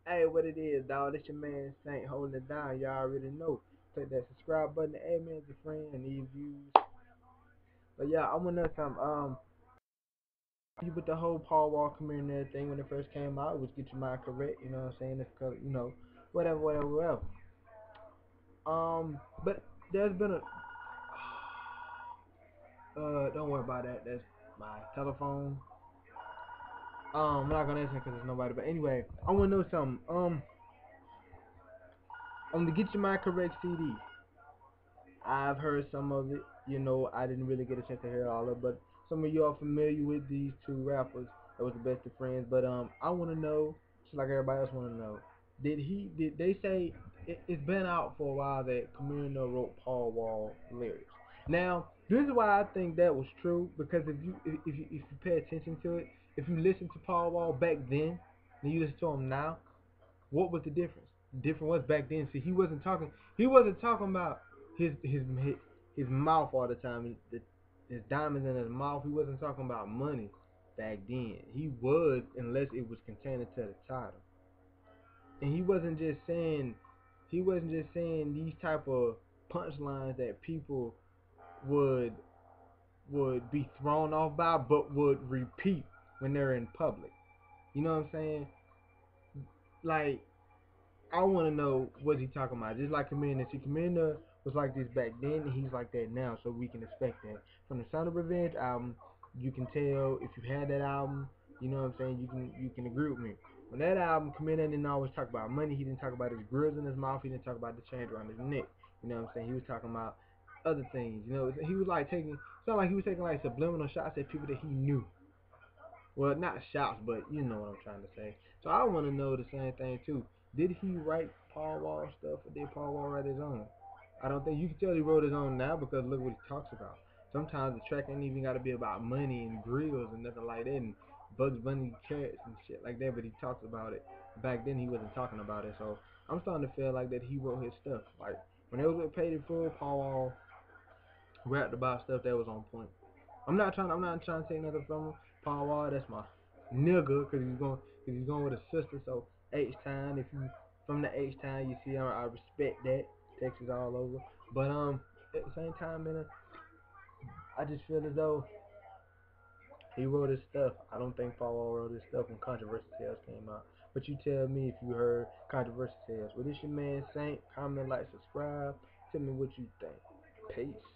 Hey, what it is, dog? It's your man Saint holding it down. Y'all already know. Click that subscribe button, add me as a friend, and leave views. But yeah, I want to know something. With the whole Paul Wall Chamillionaire thing when it first came out, which get your mind correct. You know what I'm saying? It's 'cause, whatever, whatever, whatever. But there's been a don't worry about that. That's my telephone. I'm not gonna answer because there's nobody. But anyway, I want to know something. On the Get Your Mind Correct CD. I've heard some of it. I didn't really get a chance to hear all of it, but some of you are familiar with these two rappers that was the best of friends. But I want to know, just like everybody else want to know, did they say it's been out for a while that Chamillionaire wrote Paul Wall lyrics? Now, this is why I think that was true because if you pay attention to it, if you listen to Paul Wall back then and you listen to him now, what was the difference? The difference was back then. See, he wasn't talking about his mouth all the time. His diamonds in his mouth. He wasn't talking about money back then. He was, unless it was contained to the title. And he wasn't just saying these type of punchlines that people would would be thrown off by, but would repeat when they're in public. You know what I'm saying? Like, I want to know what he talking about. Just like Commander. See, Commander was like this back then, and he's like that now. So we can expect that from the Sound of Revenge album. You can tell if you had that album. You know what I'm saying? You can agree with me. On that album, Commander didn't always talk about money. He didn't talk about his grills in his mouth. He didn't talk about the chain around his neck. You know what I'm saying? He was talking about other things. He was like taking. It's not like he was taking like subliminal shots at people that he knew. Well, not shots, but you know what I'm trying to say. So I want to know the same thing too. Did he write Paul Wall stuff, or did Paul Wall write his own? I don't think you can tell he wrote his own now because look what he talks about. Sometimes the track ain't even got to be about money and grills and nothing like that, and Bugs Bunny carrots and shit like that. But he talks about it. Back then he wasn't talking about it, so I'm starting to feel like that he wrote his stuff. Like when it was with Paid in Full, Paul Wall rapped about stuff that was on point. I'm not trying to take nothing from him. Paul Wall, that's my nigga, cause he's going with a sister. So H Town, if you from the H Town, you see, I respect that. Texas all over, but at the same time, man, I just feel as though he wrote his stuff. I don't think Paul Wall wrote his stuff when Controversy Tales came out. But you tell me if you heard Controversy Tales. Well, this your man Saint. Comment, like, subscribe. Tell me what you think. Peace.